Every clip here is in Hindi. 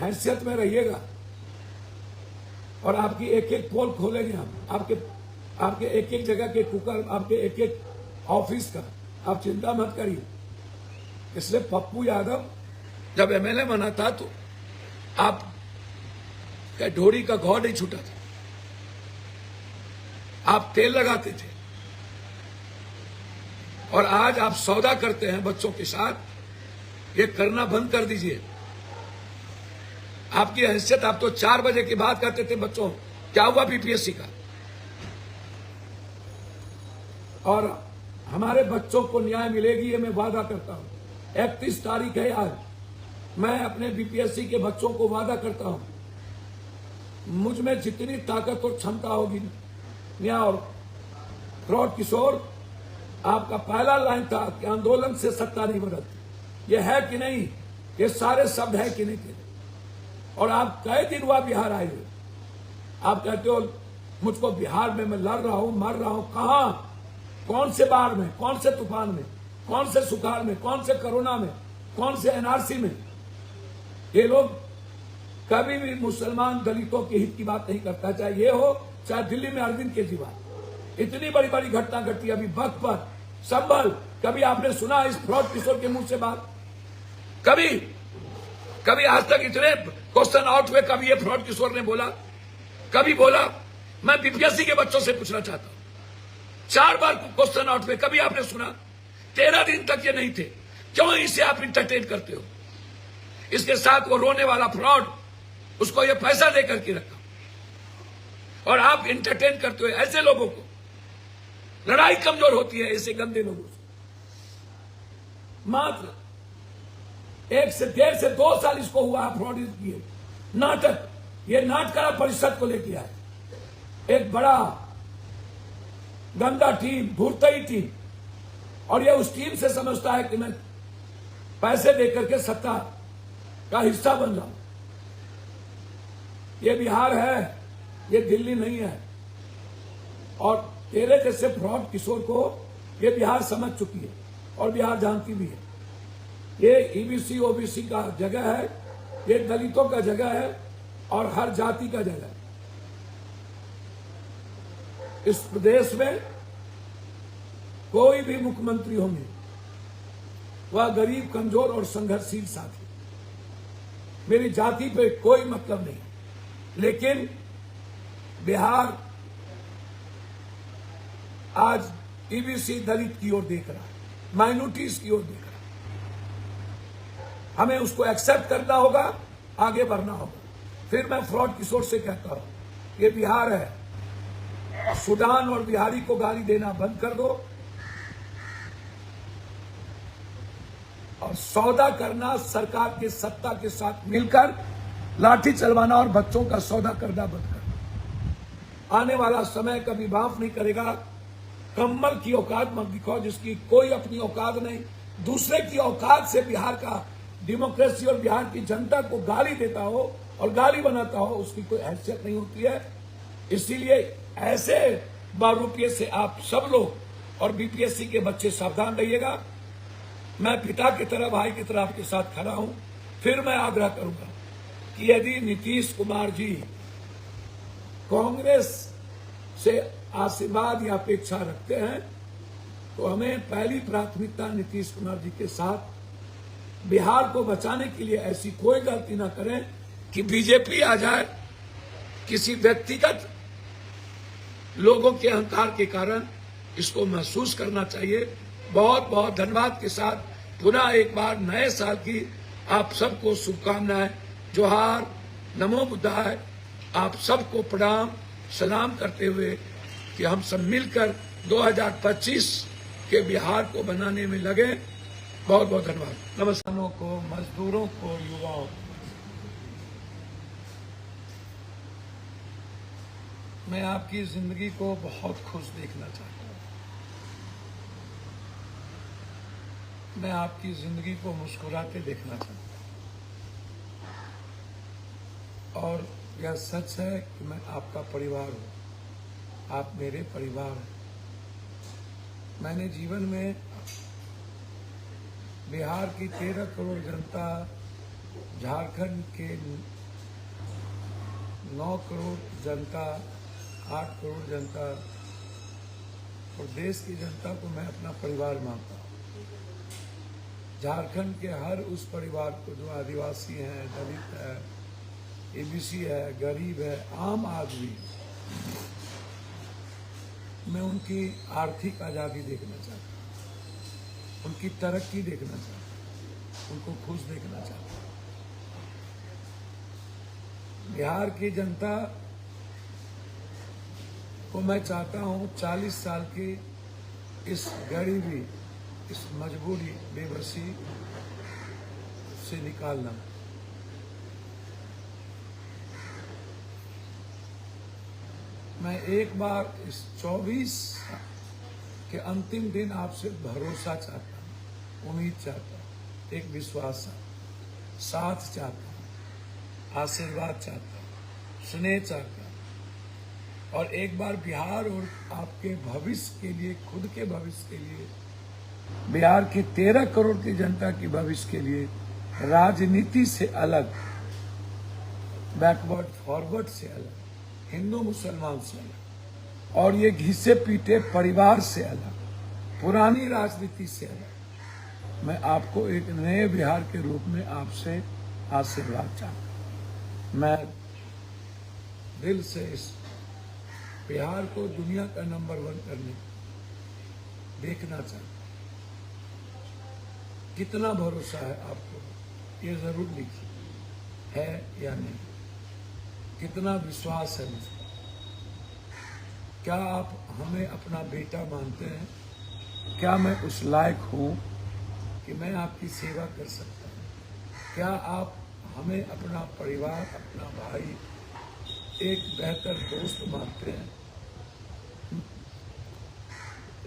हैसियत में रहिएगा और आपकी एक एक पोल खोलेंगे हम, आपके एक एक जगह के कुकर, आपके एक एक ऑफिस का, आप चिंता मत करिए। इसलिए पप्पू यादव जब एमएलए बना था तो आप ढोरी का घौ नहीं छूटा था, आप तेल लगाते थे और आज आप सौदा करते हैं बच्चों के साथ। ये करना बंद कर दीजिए। आपकी हैसियत, आप तो 4 बजे की बात करते थे बच्चों, क्या हुआ बीपीएससी का। और हमारे बच्चों को न्याय मिलेगी, ये मैं वादा करता हूं। 31 तारीख है आज, मैं अपने बीपीएससी के बच्चों को वादा करता हूं, मुझ में जितनी ताकत और क्षमता होगी, न्याय और प्रौढ़ किशोर, आपका पहला लाइन था कि आंदोलन से सत्ता नहीं बदलती। ये है कि नहीं, ये सारे शब्द है कि नहीं थे। और आप कई दिन हुआ बिहार आए हुए, आप कहते हो मुझको बिहार में मैं लड़ रहा हूं, मर रहा हूं। कहां, कौन से बाढ़ में, कौन से तूफान में, कौन से सुखाड़ में, कौन से कोरोना में, कौन से एनआरसी में। ये लोग कभी भी मुसलमान दलितों के हित की बात नहीं करता, चाहे ये हो चाहे दिल्ली में अरविंद केजरीवाल। इतनी बड़ी बड़ी घटना घटी अभी वक्त पर, संभल। कभी आपने सुना इस प्रौढ़ किशोर के मुंह से बात? कभी आज तक इतने क्वेश्चन आउट हुए, कभी ये प्रौढ़ किशोर ने बोला, कभी बोला? मैं बीपीएससी के बच्चों से पूछना चाहता हूं, 4 बार क्वेश्चन आउट हुए, कभी आपने सुना? 13 दिन तक ये नहीं थे। क्यों इसे आप इंटरटेन करते हो? इसके साथ वो रोने वाला फ्रॉड, उसको ये पैसा देकर के रखा और आप इंटरटेन करते हो ऐसे लोगों को। लड़ाई कमजोर होती है ऐसे गंदे लोगों से। मात्र 1 से 1.5 से 2 साल इसको हुआ फ्रॉड किए। नाटक, ये नाटकरा परिषद को लेके आए, एक बड़ा गंदा टीम, भूतई टीम, और ये उस टीम से समझता है कि मैं पैसे देकर के सत्ता का हिस्सा बन जाऊं। ये बिहार है, ये दिल्ली नहीं है। और तेरे जैसे फ्रॉड किशोर को ये बिहार समझ चुकी है और बिहार जानती भी है। ये ईबीसी ओबीसी का जगह है, ये दलितों का जगह है और हर जाति का जगह है। इस प्रदेश में कोई भी मुख्यमंत्री होंगे वह गरीब, कमजोर और संघर्षशील साथी। मेरी जाति पे कोई मतलब नहीं, लेकिन बिहार आज ईबीसी दलित की ओर देख रहा है, माइनॉरिटीज की ओर देख रहा है। हमें उसको एक्सेप्ट करना होगा, आगे बढ़ना होगा। फिर मैं फ्रॉड किशोर से कहता हूं, ये बिहार है, सूडान और बिहारी को गाली देना बंद कर दो और सौदा करना सरकार के सत्ता के साथ मिलकर लाठी चलवाना और बच्चों का सौदा करना बंद करना। आने वाला समय कभी माफ नहीं करेगा। कम्बल की औकात मत दिखाओ जिसकी कोई अपनी औकात नहीं। दूसरे की औकात से बिहार का डेमोक्रेसी और बिहार की जनता को गाली देता हो और गाली बनाता हो, उसकी कोई हैसियत नहीं होती है। इसीलिए ऐसे बारूपिये से आप सब लोग और बीपीएससी के बच्चे सावधान रहिएगा। मैं पिता की तरह, भाई की तरह आपके साथ खड़ा हूं। फिर मैं आग्रह करूंगा कि यदि नीतीश कुमार जी कांग्रेस से आशीर्वाद या अपेक्षा रखते हैं तो हमें पहली प्राथमिकता नीतीश कुमार जी के साथ बिहार को बचाने के लिए ऐसी कोई गलती ना करें कि बीजेपी आ जाए। किसी व्यक्तिगत लोगों के अहंकार के कारण इसको महसूस करना चाहिए। बहुत बहुत धन्यवाद के साथ पुनः एक बार नए साल की आप सबको शुभकामनाएं। जोहार, नमो बुद्धाय। आप सबको प्रणाम, सलाम करते हुए कि हम सब मिलकर 2025 के बिहार को बनाने में लगे। बहुत बहुत धन्यवाद। नमस्कारों को, मजदूरों को, युवाओं को मैं आपकी जिंदगी को बहुत खुश देखना चाहता हूं। मैं आपकी जिंदगी को मुस्कुराते देखना चाहता हूं। और यह सच है कि मैं आपका परिवार हूं, आप मेरे परिवार हैं। मैंने जीवन में बिहार की 13 करोड़ जनता, झारखंड के 9 करोड़ जनता, 8 करोड़ जनता और देश की जनता को मैं अपना परिवार मानता हूँ। झारखंड के हर उस परिवार को जो आदिवासी हैं, दलित है, एबीसी है, गरीब है, आम आदमी है, मैं उनकी आर्थिक आज़ादी देखना चाहता हूँ, उनकी तरक्की देखना चाहता हूँ, उनको खुश देखना चाहता हूँ। बिहार की जनता को मैं चाहता हूँ 40 साल की इस गरीबी, इस मजबूरी, बेबसी से निकालना। मैं एक बार इस 24 के अंतिम दिन आपसे भरोसा चाहता हूँ, उम्मीद चाहता हूँ, एक विश्वास, साथ चाहता हूँ, आशीर्वाद चाहता हूँ, स्नेह चाहता हूँ, और एक बार बिहार और आपके भविष्य के लिए, खुद के भविष्य के लिए, बिहार की 13 करोड़ की जनता की भविष्य के लिए राजनीति से अलग, बैकवर्ड फॉरवर्ड से अलग, हिंदू मुसलमान से अलग, और ये घिसे पीटे परिवार से अलग, पुरानी राजनीति से अलग, मैं आपको एक नए बिहार के रूप में आपसे आशीर्वाद चाहता हूं। मैं दिल से इस बिहार को दुनिया का नंबर 1 करने देखना चाहता हूं। कितना भरोसा है आपको, ये जरूर लिखिए, है या नहीं? कितना विश्वास है मुझ पर? क्या आप हमें अपना बेटा मानते हैं? क्या मैं उस लायक हूं कि मैं आपकी सेवा कर सकता हूं? क्या आप हमें अपना परिवार, अपना भाई, एक बेहतर दोस्त मानते हैं?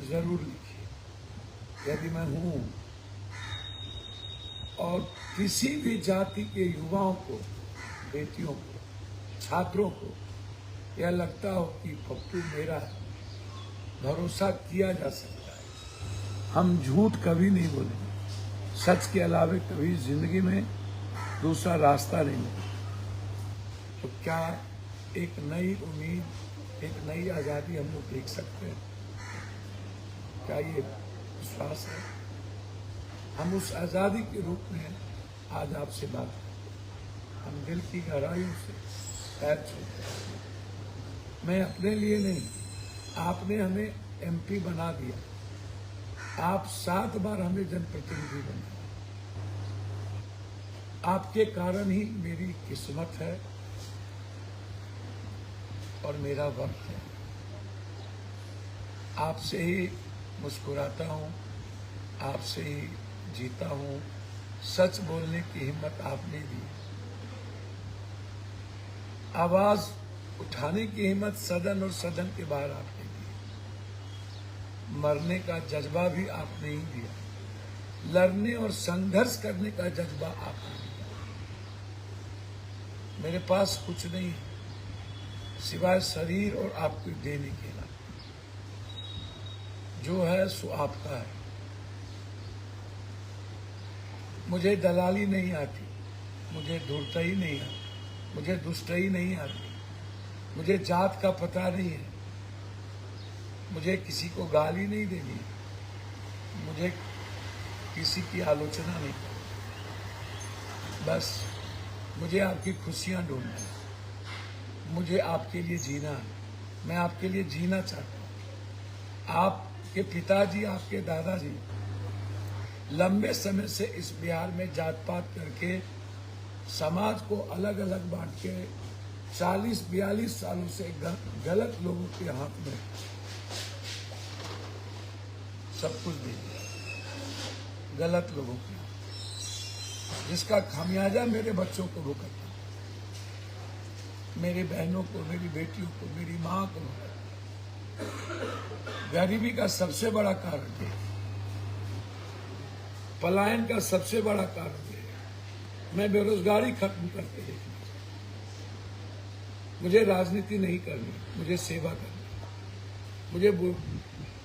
जरूर लिखिए। यदि मैं हूं और किसी भी जाति के युवाओं को, बेटियों को, छात्रों को यह लगता हो कि पप्पू मेरा है, भरोसा किया जा सकता है, हम झूठ कभी नहीं बोलेंगे, सच के अलावे कभी जिंदगी में दूसरा रास्ता नहीं मिलेगा, तो क्या एक नई उम्मीद, एक नई आज़ादी हम लोग देख सकते हैं? क्या ये विश्वास है? हम उस आज़ादी के रूप में आज आपसे बात करते हैं। हम दिल की गहराइयों से पैर छूते हैं। मैं अपने लिए नहीं, आपने हमें एमपी बना दिया, आप 7 बार हमें जनप्रतिनिधि बनाया, आपके कारण ही मेरी किस्मत है और मेरा वक्त है। आपसे ही मुस्कुराता हूँ, आपसे ही जीता हूँ। सच बोलने की हिम्मत आपने दी, आवाज उठाने की हिम्मत सदन और सदन के बाहर आपने दी, मरने का जज्बा भी आपने ही दिया, लड़ने और संघर्ष करने का जज्बा आपने दिया। मेरे पास कुछ नहीं है सिवाय शरीर और आपको देने के लिए, जो है सो आपका है। मुझे दलाली नहीं आती, मुझे धूर्तई नहीं आती, मुझे दुष्टई नहीं आती, मुझे जात का पता नहीं है, मुझे किसी को गाली नहीं देनी है, मुझे किसी की आलोचना नहीं करनी, बस मुझे आपकी खुशियां ढूंढनी है, मुझे आपके लिए जीना है, मैं आपके लिए जीना चाहता हूँ। आपके पिताजी, आपके दादाजी लंबे समय से इस बिहार में जात पात करके समाज को अलग अलग बांट के 40-42 सालों से गलत लोगों के हाथ में सब कुछ दे दिया, गलत लोगों के हाथ, जिसका खामियाजा मेरे बच्चों को भुगतना, मेरी बहनों को, मेरी बेटियों को, मेरी माँ को भुगतना। गरीबी का सबसे बड़ा कारण है, पलायन का सबसे बड़ा कारण है। मैं बेरोजगारी खत्म करके देखना, मुझे राजनीति नहीं करनी, मुझे सेवा करनी, मुझे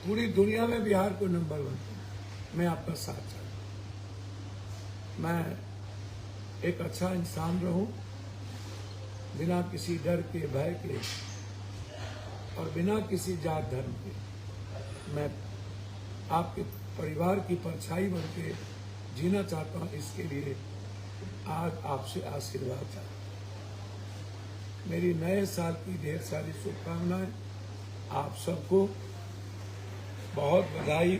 पूरी दुनिया में बिहार को नंबर 1 करना। मैं आपका साथ चाहता हूं, मैं एक अच्छा इंसान रहूं, बिना किसी डर के, भय के और बिना किसी जात धर्म के मैं आपके परिवार की परछाई बन के जीना चाहता हूं। इसके लिए आज आपसे आशीर्वाद चाहता हूं। मेरी नए साल की ढेर सारी शुभकामनाएं। आप सबको बहुत बधाई।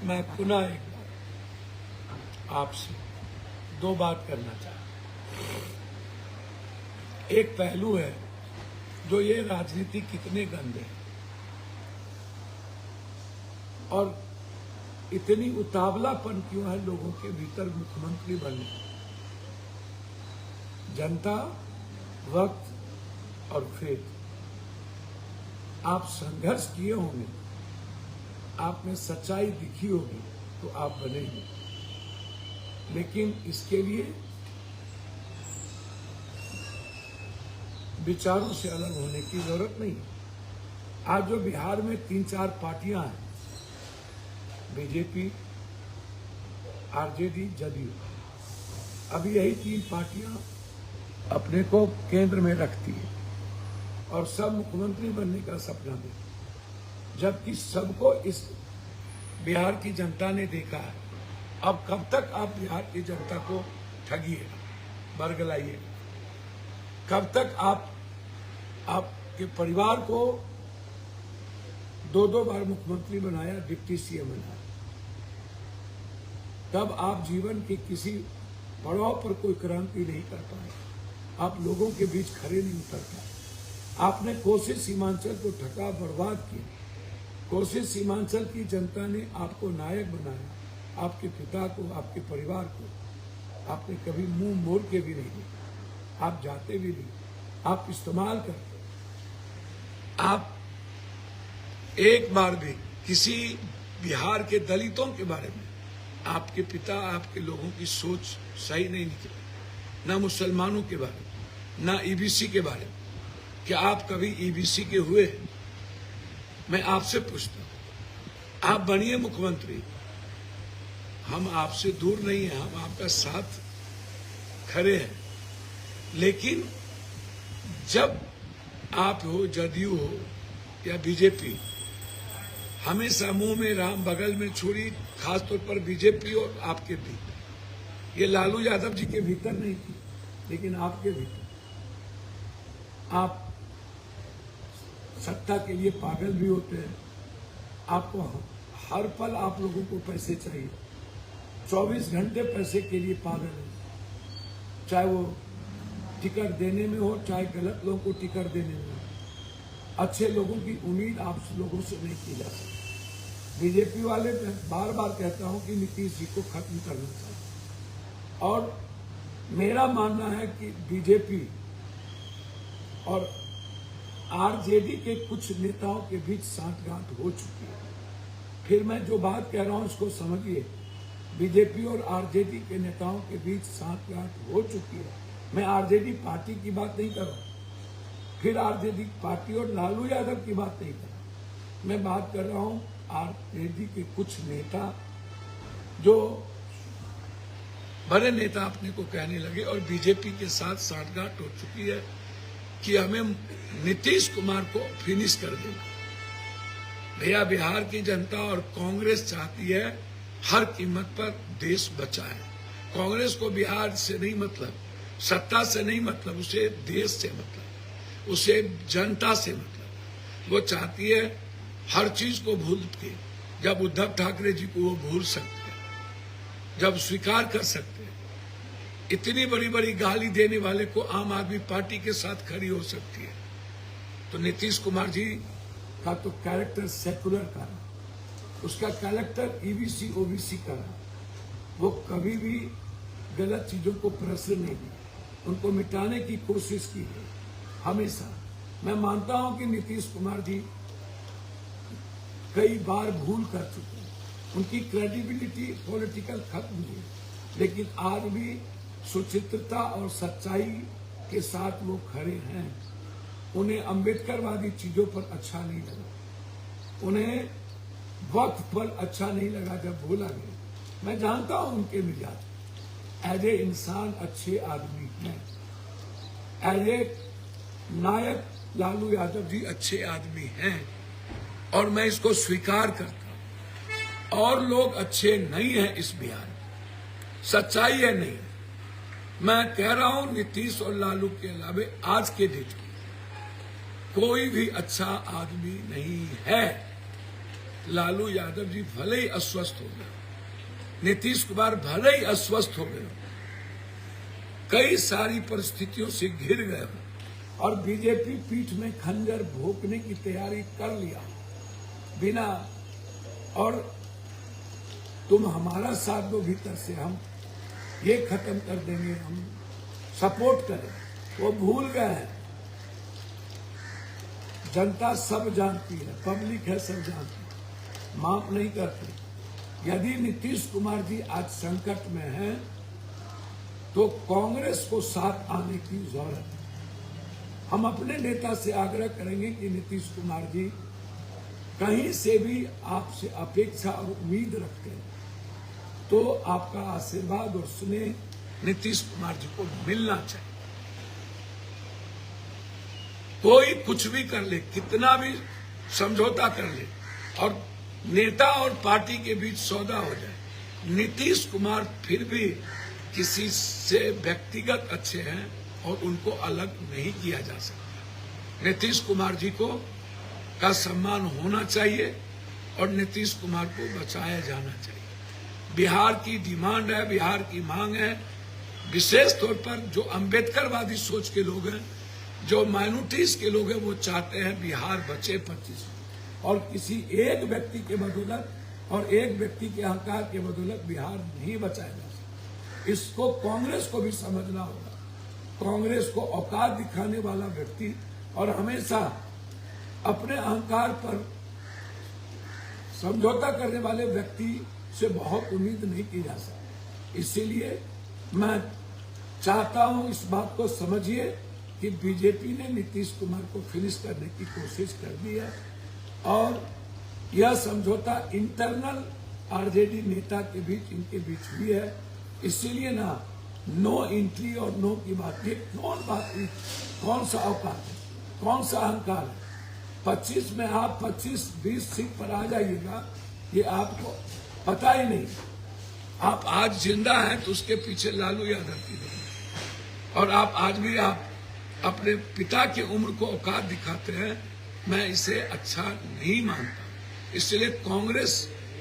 मैं पुनः एक बार आपसे दो बात करना चाहता हूं। एक पहलू है जो ये राजनीति कितने गंदे हैं और इतनी उतावलापन क्यों है लोगों के भीतर मुख्यमंत्री बनने। जनता, वक्त और फेथ, आप संघर्ष किए होंगे, आप में सच्चाई दिखी होगी तो आप बनेंगे, लेकिन इसके लिए विचारों से अलग होने की जरूरत नहीं। आज जो बिहार में 3-4 पार्टियां हैं, बीजेपी, आरजेडी, जदयू, अभी यही 3 पार्टियां अपने को केंद्र में रखती है और सब मुख्यमंत्री बनने का सपना देखते, जबकि सबको इस बिहार की जनता ने देखा है। अब कब तक आप बिहार की जनता को ठगिएगा, बरगलाइएगा? कब तक आपके परिवार को 2-2 बार मुख्यमंत्री बनाया, डिप्टी सीएम बनाया? तब आप जीवन के किसी पड़ाव पर कोई क्रांति नहीं कर पाए, आप लोगों के बीच खड़े नहीं उतर पाए। आपने कोसी सीमांचल को ठगा, बर्बाद किया। कोसी सीमांचल की जनता ने आपको नायक बनाया, आपके पिता को, आपके परिवार को। आपने कभी मुंह मोड़ के भी नहीं देखा, आप जाते भी नहीं, आप इस्तेमाल करते। आप एक बार भी किसी बिहार के दलितों के बारे में, आपके पिता, आपके लोगों की सोच सही नहीं निकली। ना मुसलमानों के बारे में, ना ईबीसी के बारे में। क्या आप कभी ईबीसी के हुए? मैं आपसे पूछता हूं, आप बनिए मुख्यमंत्री। हम आपसे दूर नहीं हैं, हम आपका साथ खड़े हैं। लेकिन जब आप हो, जदयू हो या बीजेपी, हमेशा मुंह में राम बगल में छुरी, खासतौर पर बीजेपी और आपके भीतर। ये लालू यादव जी के भीतर नहीं थी, लेकिन आपके भीतर। आप सत्ता के लिए पागल भी होते हैं। आपको हर पल आप लोगों को पैसे चाहिए, 24 घंटे पैसे के लिए पागल है। चाहे वो टिकट देने में हो, चाहे गलत लोगों को टिकट देने में हो। अच्छे लोगों की उम्मीद आप लोगों से नहीं की जा सकती। बीजेपी वाले बार बार कहता हूं कि नीतीश जी को खत्म करना चाहिए, और मेरा मानना है कि बीजेपी और आरजेडी के कुछ नेताओं के बीच सांठगांठ हो चुकी है। फिर मैं जो बात कह रहा हूं उसको समझिए। बीजेपी और आरजेडी के नेताओं के बीच सांठगांठ हो चुकी है। मैं आरजेडी पार्टी की बात नहीं कर रहा, फिर आरजेडी पार्टी और लालू यादव की बात नहीं कर रहा। मैं बात कर रहा हूं आरजेडी के कुछ नेता, जो बड़े नेता अपने को कहने लगे और बीजेपी के साथ सांठगांठ हो चुकी है कि हमें नीतीश कुमार को फिनिश कर देना। भैया, बिहार की जनता और कांग्रेस चाहती है हर कीमत पर देश बचाए। कांग्रेस को बिहार से नहीं मतलब, सत्ता से नहीं मतलब, उसे देश से मतलब, उसे जनता से मतलब। वो चाहती है हर चीज को भूल के, जब उद्धव ठाकरे जी को वो भूल सकते हैं, जब स्वीकार कर सकते हैं, इतनी बड़ी बड़ी गाली देने वाले को आम आदमी पार्टी के साथ खड़ी हो सकती है। तो नीतीश कुमार जी का तो कैरेक्टर सेकुलर का रहा, उसका कैरेक्टर ईबीसी ओबीसी का रहा। वो कभी भी गलत चीजों को प्रश्रय नहीं दिया, उनको मिटाने की कोशिश की है हमेशा। मैं मानता हूं कि नीतीश कुमार जी कई बार भूल कर चुके हैं, उनकी क्रेडिबिलिटी पॉलिटिकल खत्म हुई, लेकिन आज भी सुचित्रता और सच्चाई के साथ वो खड़े हैं। उन्हें अम्बेडकरवादी चीजों पर अच्छा नहीं लगा, उन्हें वक्त पर अच्छा नहीं लगा जब बोला गया। मैं जानता हूं उनके मिजाज, एज ए इंसान अच्छे आदमी हैं, एज ए नायक लालू यादव जी अच्छे आदमी हैं और मैं इसको स्वीकार करता हूं। और लोग अच्छे नहीं हैं इस बिहार में, सच्चाई है नहीं। मैं कह रहा हूं नीतीश और लालू के अलावा आज के डेट में कोई भी अच्छा आदमी नहीं है। लालू यादव जी भले ही अस्वस्थ हो गए, नीतीश कुमार भले ही अस्वस्थ हो गए, कई सारी परिस्थितियों से घिर गए और बीजेपी पीठ में खंजर भोंकने की तैयारी कर लिया बिना, और तुम हमारा साथ दो, भीतर से हम ये खत्म कर देंगे, हम सपोर्ट करें, वो भूल गए हैं। जनता सब जानती है, पब्लिक है सब जानती है, माफ नहीं करते। यदि नीतीश कुमार जी आज संकट में हैं तो कांग्रेस को साथ आने की जरूरत है। हम अपने नेता से आग्रह करेंगे कि नीतीश कुमार जी कहीं से भी आपसे अपेक्षा और उम्मीद रखते हैं तो आपका आशीर्वाद और स्नेह नीतीश कुमार जी को मिलना चाहिए। कोई कुछ भी कर ले, कितना भी समझौता कर ले और नेता और पार्टी के बीच सौदा हो जाए, नीतीश कुमार फिर भी किसी से व्यक्तिगत अच्छे हैं और उनको अलग नहीं किया जा सकता। नीतीश कुमार जी को का सम्मान होना चाहिए और नीतीश कुमार को बचाया जाना चाहिए। बिहार की डिमांड है, बिहार की मांग है, विशेष तौर पर जो अंबेडकरवादी सोच के लोग हैं, जो माइनॉरिटीज के लोग हैं, वो चाहते हैं बिहार बचे 25 और किसी एक व्यक्ति के बदौलत और एक व्यक्ति के अहंकार के बदौलत बिहार नहीं बचाया जा सकता। इसको कांग्रेस को भी समझना होगा। कांग्रेस को औकात दिखाने वाला व्यक्ति और हमेशा अपने अहंकार पर समझौता करने वाले व्यक्ति से बहुत उम्मीद नहीं की जा सकती। इसीलिए मैं चाहता हूं इस बात को समझिए कि बीजेपी ने नीतीश कुमार को फिनिश करने की कोशिश कर दी है और यह समझौता इंटरनल आरजेडी नेता के बीच, इनके बीच भी है। इसीलिए ना नो एंट्री और नो की बात, ये कौन बात हुई? कौन सा औकात है, कौन सा अहंकार है? 25 में आप 25-20 सीट पर आ जाइएगा, ये आपको पता ही नहीं। आप आज जिंदा हैं तो उसके पीछे लालू यादव की वजह, और आप आज भी आप अपने पिता की उम्र को औकात दिखाते हैं। मैं इसे अच्छा नहीं मानता। इसलिए कांग्रेस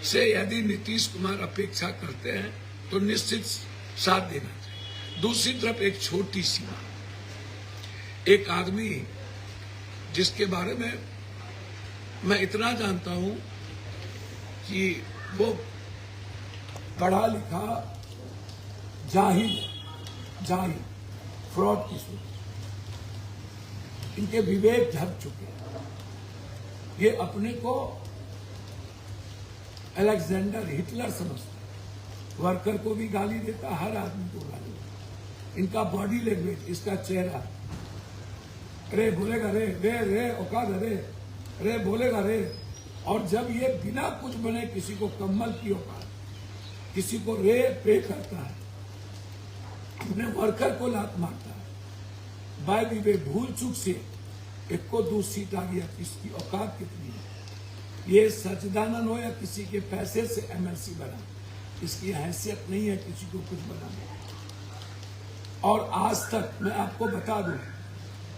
से यदि नीतीश कुमार अपेक्षा करते हैं तो निश्चित साथ देना चाहिए। दूसरी तरफ एक छोटी सी बात, एक आदमी जिसके बारे में मैं इतना जानता हूं कि वो पढ़ा लिखा जाहिल फ्रॉड की सोच, इनके विवेक झक चुके हैं। ये अपने को अलेक्जेंडर हिटलर समझता है, वर्कर को भी गाली देता, हर आदमी को गाली देता। इनका बॉडी लैंग्वेज, इसका चेहरा, रे बोलेगा रे रे रे औकात रे रे बोलेगा रे, और जब ये बिना कुछ बने किसी को कम्बल की औकात, किसी को रे पे करता है, अपने वर्कर को लात मारता है, बाय दी वे भूल चूक से एक को 2 सीट आ गया, इसकी औकात कितनी है? ये सच्चिदानंद हो या किसी के पैसे से एमएलसी बना, इसकी हैसियत नहीं है किसी को कुछ बनाने। और आज तक मैं आपको बता दूं,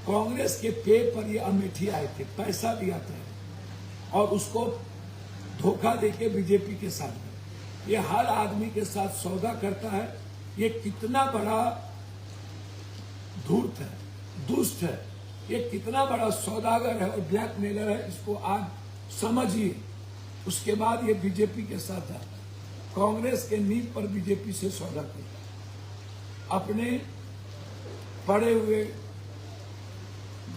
कांग्रेस के पे पर ये अमेठी आए थे, पैसा दिया था और उसको धोखा देके बीजेपी के साथ, ये हर आदमी के साथ सौदा करता है। ये कितना बड़ा धूर्त है, दुष्ट है, ये कितना बड़ा सौदागर है और ब्लैकमेलर है, इसको आज समझिए। उसके बाद ये बीजेपी के साथ आता है, कांग्रेस के नींव पर बीजेपी से सौदा करता है। अपने पढ़े हुए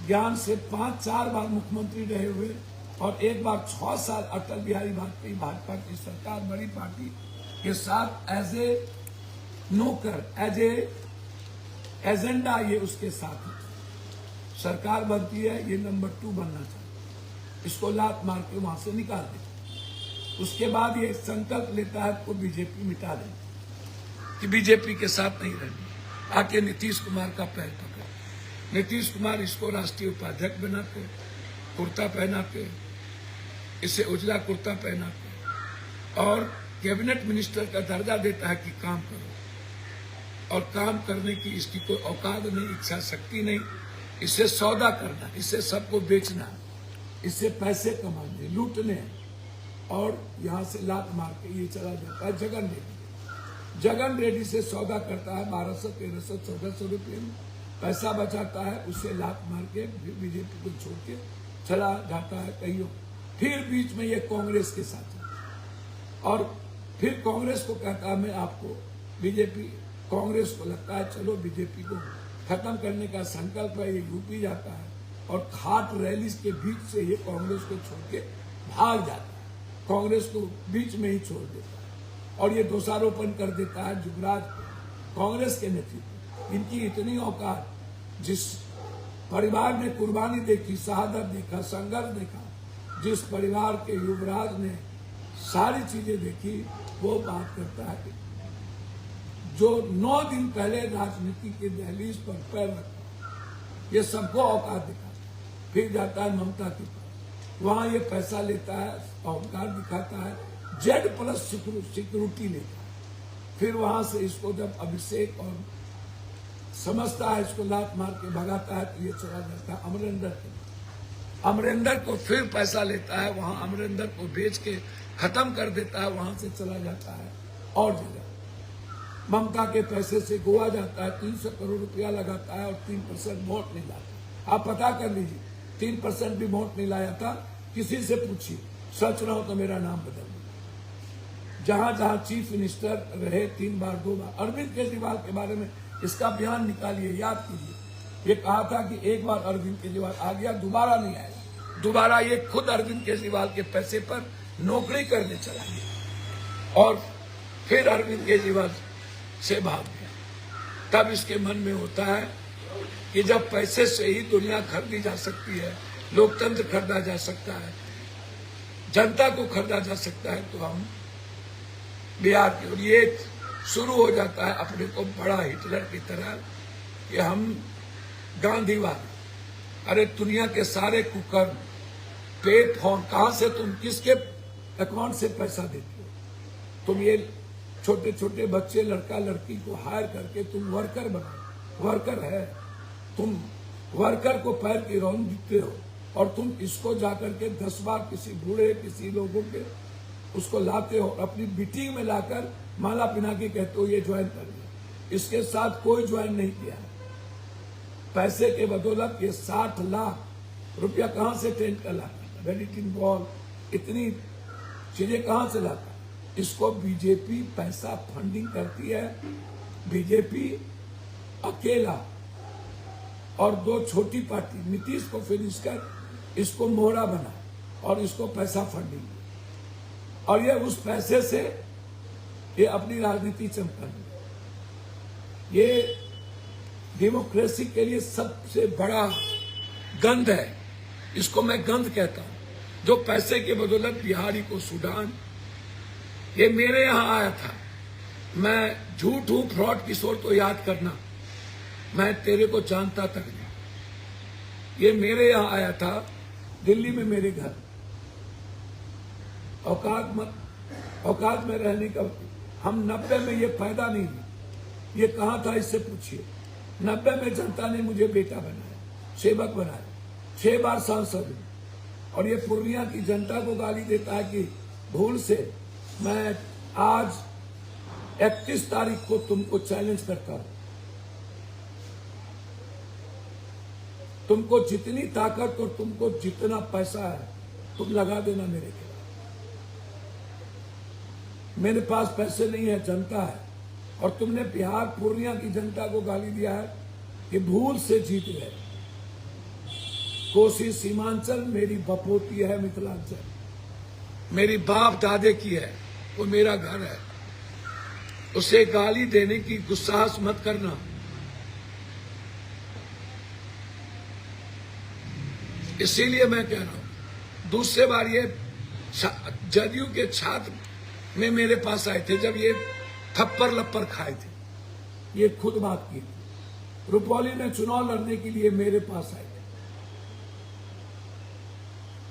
ज्ञान से 5-4 बार मुख्यमंत्री रहे हुए और एक बार 6 साल अटल बिहारी वाजपेयी भाजपा की सरकार, बड़ी पार्टी के साथ एज ए नौकर, एज ए एजेंडा, ये उसके साथ है। सरकार बनती है, ये नंबर 2 बनना चाहिए, इसको लात मार के वहां से निकाल दे। उसके बाद ये संकल्प लेता है को बीजेपी मिटा दे, कि बीजेपी के साथ नहीं रहनी, आके नीतीश कुमार का पैर पकड़। नीतीश कुमार इसको राष्ट्रीय उपाध्यक्ष बनाते, कुर्ता पहनाते, इसे उजला कुर्ता पहनाते और कैबिनेट मिनिस्टर का दर्जा देता है कि काम करो, और काम करने की इसकी कोई औकात नहीं, इच्छा शक्ति नहीं। इसे सौदा करना, इसे सबको बेचना, इससे पैसे कमाने, लूटने, और यहाँ से लात मार के ये चला जाता है जगन रेड्डी। जगन रेड्डी से सौदा करता है 1200, 1300, 1400 रुपये में, पैसा बचाता है, उससे लात मार के बीजेपी को छोड़ के चला जाता है कहीं। फिर बीच में ये कांग्रेस के साथ है, और फिर कांग्रेस को कहता है मैं आपको, बीजेपी कांग्रेस को लगता है चलो बीजेपी को खत्म करने का संकल्प है, ये यूपी जाता है और खाट रैली के बीच से ये कांग्रेस को छोड़ के भाग जाता है, कांग्रेस को बीच में ही छोड़ देता है और ये दोषारोपण कर देता है जुगराज कांग्रेस के नेतृत्व। इनकी इतनी औकात, जिस परिवार ने कुर्बानी देखी, शहादत देखा, संघर्ष देखा, जिस परिवार के युवराज ने सारी चीजें देखी, वो बात करता है जो 9 दिन पहले राजनीति के दहलीज पर पैर रखा, ये सबको औकात दिखाता है। फिर जाता है ममता के पास, वहां ये पैसा लेता है, औकात दिखाता है, Z+ सिक्योरिटी लेता है। फिर वहां से इसको जब अभिषेक और समझता है, इसको लात मार के भगाता है, तो ये चला जाता है अमरिंदर के। अमरिंदर को फिर पैसा लेता है, वहां अमरिंदर को बेच के खत्म कर देता है, वहां से चला जाता है और जगह। ममता के पैसे से गोवा जाता है, 300 करोड़ रुपया लगाता है और 3% वोट नहीं लाता। आप पता कर लीजिए, 3% भी वोट नहीं लाया था। किसी से पूछिए, सच रहा हो तो मेरा नाम बदल दो। जहां जहां चीफ मिनिस्टर रहे 3 बार 2 बार, अरविंद केजरीवाल के बारे में इसका बयान निकालिए, याद कीजिए। ये कहा था कि एक बार अरविंद केजरीवाल आ गया, दोबारा नहीं आएगा। दोबारा ये खुद अरविंद केजरीवाल के पैसे पर नौकरी करने चला गया और फिर अरविंद केजरीवाल से भाग गया। तब इसके मन में होता है कि जब पैसे से ही दुनिया खरीदी जा सकती है, लोकतंत्र खरीदा जा सकता है, जनता को खरीदा जा सकता है, तो हम बिहार के, और ये शुरू हो जाता है अपने को बड़ा हिटलर की तरह कि हम गांधीवाद। अरे दुनिया के सारे कुकर्म, पे फोन, कहां से तुम किसके अकाउंट से पैसा देते हो? तुम ये छोटे छोटे बच्चे, लड़का लड़की को हायर करके तुम वर्कर बनाओ, वर्कर है, तुम वर्कर को पैर की रौन देते हो और तुम इसको जाकर के 10 बार किसी बूढ़े, किसी लोगों के उसको लाते हो, अपनी मीटिंग में लाकर माला पिना के कहते हो ये ज्वाइन कर लिया। इसके साथ कोई ज्वाइन नहीं किया। पैसे के बदौलत ये 60 लाख रुपया कहां से टेंट का लाता, वेडिटिंग बॉल, इतनी चीजें कहां से लाता? इसको बीजेपी पैसा फंडिंग करती है। बीजेपी अकेला और 2 छोटी पार्टी, नीतीश को फिनिश कर इसको मोहरा बना और इसको पैसा फंडिंग, और ये उस पैसे से ये अपनी राजनीति चमका। ये डेमोक्रेसी के लिए सबसे बड़ा गंध है, इसको मैं गंध कहता हूं, जो पैसे के बदौलत बिहारी को सूडान। ये मेरे यहां आया था, मैं झूठ हूं, फ्रॉड किशोर तो याद करना, मैं तेरे को जानता तक नहीं। ये मेरे यहां आया था, दिल्ली में मेरे घर, औकात में रहने का। हम 90 में ये पैदा नहीं हुई, ये कहां था इससे पूछिए। 90 में जनता ने मुझे बेटा बनाया, सेवक बनाया, 6 बार सांसद हूं, और ये पूर्णिया की जनता को गाली देता है कि भूल से मैं आज 31 तारीख को तुमको चैलेंज करता हूं, तुमको जितनी ताकत और तुमको जितना पैसा है तुम लगा देना मेरे खिलाफ। मेरे पास पैसे नहीं है, जनता है, और तुमने बिहार पूर्णिया की जनता को गाली दिया है कि भूल से जीत गए। कोसी सीमांचल मेरी बपोती है, मिथिलांचल मेरी बाप दादे की है, वो मेरा घर है। उसे गाली देने की गुस्साहस मत करना। इसीलिए मैं कह रहा हूं, दूसरे बार ये जदयू के छात्र में मेरे पास आए थे, जब ये थप्पर लप्पर खाए थे, ये खुद बात की रुपौली में चुनाव लड़ने के लिए मेरे पास आए थे।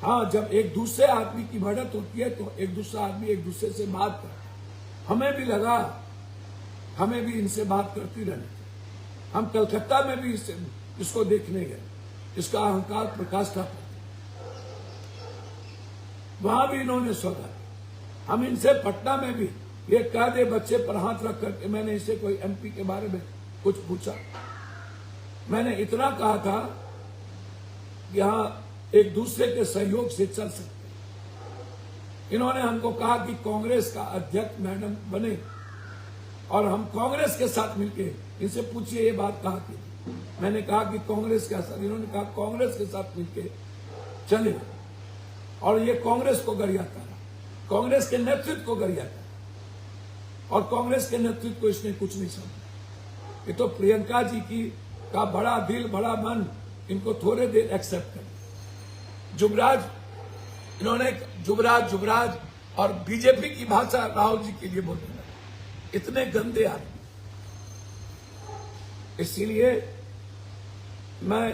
हाँ, जब एक दूसरे आदमी की बढ़त होती है तो एक दूसरा आदमी एक दूसरे से बात करता है। हमें भी लगा हमें भी इनसे बात करती रहनी चाहिए। हम कलकत्ता में भी इसको देखने गए, इसका अहंकार प्रकाष्ठा पर, वहां भी इन्होंने सौदा किया। हम इनसे पटना में भी ये कह दे बच्चे पर हाथ रख करके, मैंने इसे कोई एमपी के बारे में कुछ पूछा, मैंने इतना कहा था कि यहां एक दूसरे के सहयोग से चल सकते। इन्होंने हमको कहा कि कांग्रेस का अध्यक्ष मैडम बने और हम कांग्रेस के साथ मिलके, इनसे पूछिए ये बात कहा की। मैंने कहा कि कांग्रेस के साथ, इन्होंने कहा कांग्रेस के साथ मिलके चले, और ये कांग्रेस को गरियाता है, कांग्रेस के नेतृत्व को गरियाता है, और कांग्रेस के नेतृत्व को इसने कुछ नहीं समझा। ये तो प्रियंका जी की का बड़ा दिल बड़ा मन इनको थोड़े देर एक्सेप्ट कर। जुबराज, इन्होंने जुबराज और बीजेपी की भाषा राहुल जी के लिए बोलने लगे, इतने गंदे आदमी। इसीलिए मैं,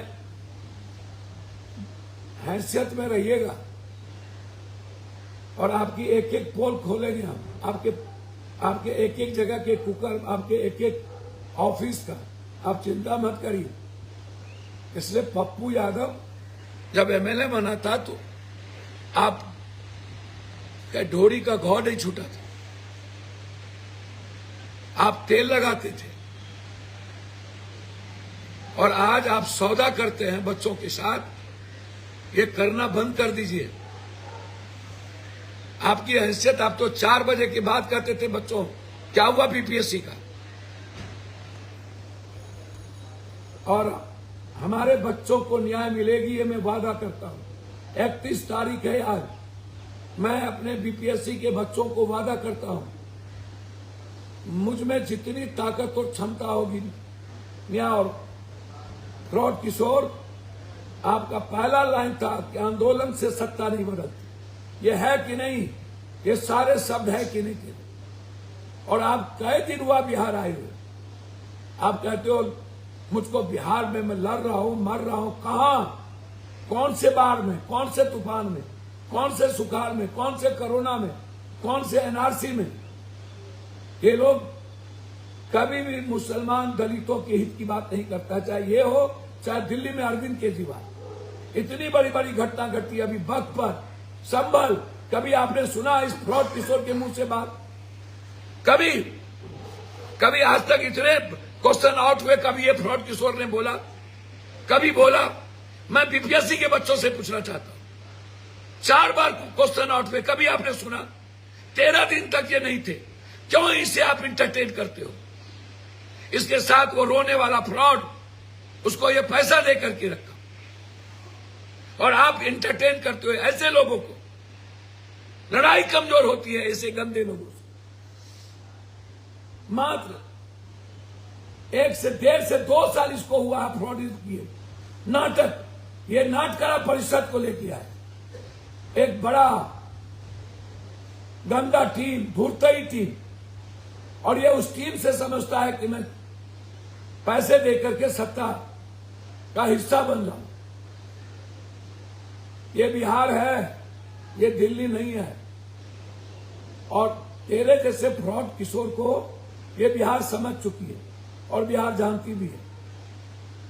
हैसियत में रहिएगा और आपकी एक एक पोल खोलेंगे हम, आपके एक एक जगह के कुकर, आपके एक एक ऑफिस का, आप चिंता मत करिए। इसलिए पप्पू यादव जब एमएलए बना था तो आप का ढोरी का घाव नहीं छूटा था, आप तेल लगाते थे, और आज आप सौदा करते हैं बच्चों के साथ। ये करना बंद कर दीजिए। आपकी हैसियत, आप तो 4 बजे के बाद कहते थे बच्चों क्या हुआ बीपीएससी का, और हमारे बच्चों को न्याय मिलेगी ये मैं वादा करता हूं। 31 तारीख है आज, मैं अपने बीपीएससी के बच्चों को वादा करता हूं, मुझ में जितनी ताकत और क्षमता होगी न्याय और फ्रॉड। किशोर, आपका पहला लाइन था कि आंदोलन से सत्ता नहीं बदलती, ये है कि नहीं, ये सारे शब्द है कि नहीं। और आप कई दिन हुआ बिहार आए हुए, आप कहते हो मुझको बिहार में मैं लड़ रहा हूं, मर रहा हूं। कहां, कौन से बाढ़ में, कौन से तूफान में, कौन से सुखाड़ में, कौन से कोरोना में, कौन से एनआरसी में। ये लोग कभी भी मुसलमान दलितों के हित की बात नहीं करता, चाहे ये हो चाहे दिल्ली में अरविंद केजरीवाल। इतनी बड़ी बड़ी घटना घटी अभी वक्त पर, संभल, कभी आपने सुना इस फ्रॉड किशोर के मुंह से बात? कभी आज तक इतने क्वेश्चन आउट हुए, कभी ये फ्रॉड किशोर ने बोला, कभी बोला? मैं बीपीएससी के बच्चों से पूछना चाहता हूं, 4 बार क्वेश्चन आउट हुए, कभी आपने सुना? 13 दिन तक ये नहीं थे, क्यों इसे आप इंटरटेन करते हो? इसके साथ वो रोने वाला फ्रॉड, उसको ये पैसा दे करके रखा, और आप इंटरटेन करते हो ऐसे लोगों को। लड़ाई कमजोर होती है ऐसे गंदे लोगों से। मात्र 1 से 1.5 से 2 साल इसको हुआ है फ्रॉड किए। नाटक, ये नाटकरा परिषद को लेके आए, एक बड़ा गंदा टीम, धूर्तई टीम, और ये उस टीम से समझता है कि मैं पैसे देकर के सत्ता का हिस्सा बन जाऊं। ये बिहार है, ये दिल्ली नहीं है। और तेरे जैसे फ्रॉड किशोर को ये बिहार समझ चुकी है, और बिहार जानती भी है।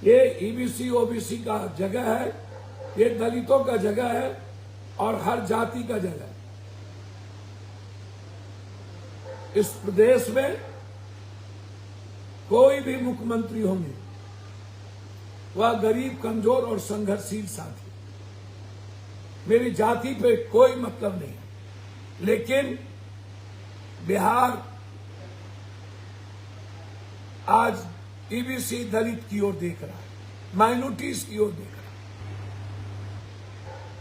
ये ईबीसी ओबीसी का जगह है, ये दलितों का जगह है, और हर जाति का जगह है। इस प्रदेश में कोई भी मुख्यमंत्री होंगे वह गरीब, कमजोर और संघर्षशील साथी। मेरी जाति पे कोई मतलब नहीं, लेकिन बिहार आज ईबीसी दलित की ओर देख रहा है, माइनॉरिटीज की ओर देख रहा है।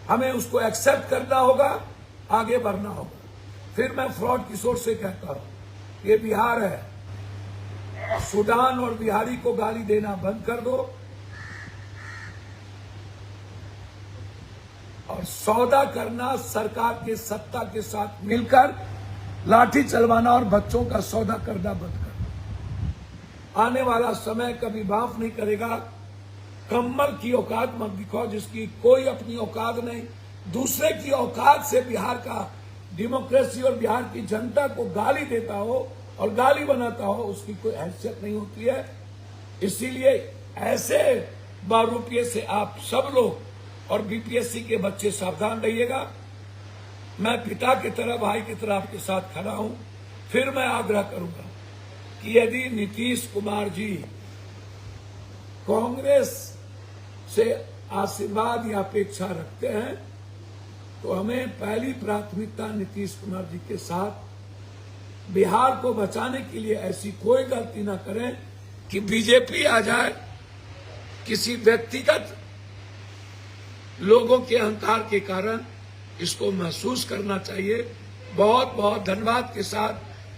हमें उसको एक्सेप्ट करना होगा, आगे बढ़ना होगा। फिर मैं फ्रॉड किशोर से कहता हूं, ये बिहार है, सूडान और बिहारी को गाली देना बंद कर दो, और सौदा करना सरकार के सत्ता के साथ मिलकर लाठी चलवाना और बच्चों का सौदा करना बंद कर दो। आने वाला समय कभी माफ नहीं करेगा। कम्मल की औकात मत दिखाओ जिसकी कोई अपनी औकात नहीं। दूसरे की औकात से बिहार का डेमोक्रेसी और बिहार की जनता को गाली देता हो और गाली बनाता हो, उसकी कोई हैसियत नहीं होती है। इसीलिए ऐसे बारूपिये से आप सब लोग और बीपीएससी के बच्चे सावधान रहिएगा। मैं पिता की तरह, भाई की तरह आपके साथ खड़ा हूं। फिर मैं आग्रह करूंगा कि यदि नीतीश कुमार जी कांग्रेस से आशीर्वाद या अपेक्षा रखते हैं तो हमें पहली प्राथमिकता नीतीश कुमार जी के साथ बिहार को बचाने के लिए ऐसी कोई गलती ना करें कि बीजेपी आ जाए। किसी व्यक्तिगत लोगों के अहंकार के कारण इसको महसूस करना चाहिए। बहुत बहुत धन्यवाद के साथ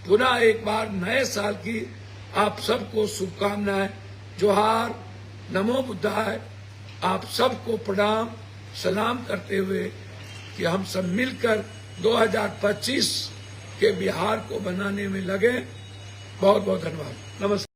पुनः एक बार नए साल की आप सबको शुभकामनाएं। जोहार, नमो बुद्धाय। आप सबको प्रणाम सलाम करते हुए कि हम सब मिलकर 2025 के बिहार को बनाने में लगे। बहुत बहुत धन्यवाद। नमस्कार।